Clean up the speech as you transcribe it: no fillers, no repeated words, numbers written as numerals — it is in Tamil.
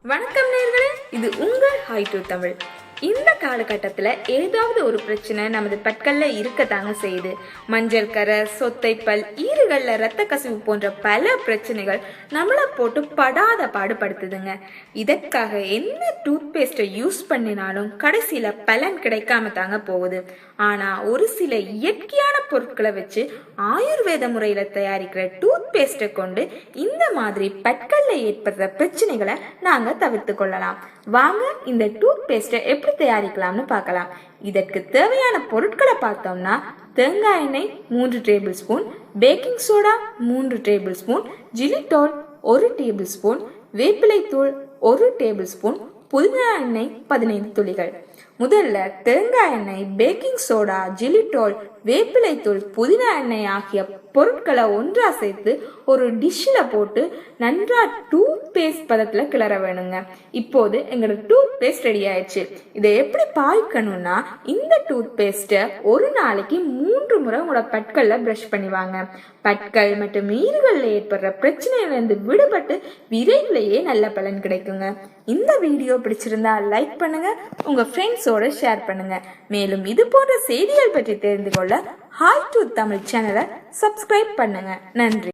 வணக்கம் நேயர்களே, இது உங்கள் ஹாய் டு தமிழ். இந்த காலகட்டத்தில் ஏதாவது ஒரு பிரச்சனை நமது பற்கள்ல இருக்கத்தாங்க செய்யுது. மஞ்சள் கரை, சொத்தைப்பல், ஈறுகள்ல ரத்த கசிவு போன்ற பல பிரச்சனைகள் நம்மளை போட்டு படாத பாடுபடுத்துதுங்க. இதற்காக என்ன டூத் பேஸ்ட்டை யூஸ் பண்ணினாலும் கடைசியில பலன் கிடைக்காம தாங்க போகுது. ஆனா ஒரு சில இயற்கையான பொருட்களை வச்சு ஆயுர்வேத முறையில தயாரிக்கிற டூத் பேஸ்ட்டை கொண்டு இந்த மாதிரி பற்கள்ல ஏற்படுற பிரச்சனைகளை நாங்க தவிர்த்து கொள்ளலாம். வாங்க இந்த டூத் பேஸ்ட்டை எப்படி தயாரிக்கலாம்னு பார்க்கலாம். இதற்கு தேவையான பொருட்களை பார்த்தோம்னா, தேங்காய் எண்ணெய் 3 tablespoon, baking soda 3 tablespoon, xylitol 1 tablespoon, வேப்பிலை தூள் 1 டேபிள் ஸ்பூன், புதினா எண்ணெய் 15 துளிகள். முதல்ல தேங்காய் எண்ணெய், பேக்கிங் சோடா, ஜிலிட்டோல், வேப்பிலை தூள், புதினா எண்ணெய் ஆகிய பொருட்களை ஒன்றா சேர்த்து ஒரு டிஷ்ஷில் போட்டு நன்றா டூத் பேஸ்ட் பதத்தில் கிளற வேணுங்க. இப்போது எங்களோட டூத் பேஸ்ட் ரெடி ஆயிடுச்சு. இதை எப்படி பாய்க்கணும்னா, இந்த டூத் பேஸ்ட்டை ஒரு நாளைக்கு 3 முறை உங்களோட பற்களில் ப்ரஷ் பண்ணிவாங்க. பற்கள் மற்றும் ஈறுகளில் ஏற்படுற பிரச்சனையிலிருந்து விடுபட்டு விரைவிலேயே நல்ல பலன் கிடைக்குங்க. இந்த வீடியோ பிடிச்சிருந்தா லைக் பண்ணுங்க, உங்க ஃப்ரெண்ட்ஸோட ஷேர் பண்ணுங்க. மேலும் இது போன்ற செய்திகள் பற்றி தெரிந்து கொள்ள ஹாய் டு தமிழ் சேனலை சப்ஸ்கிரைப் பண்ணுங்க. நன்றி.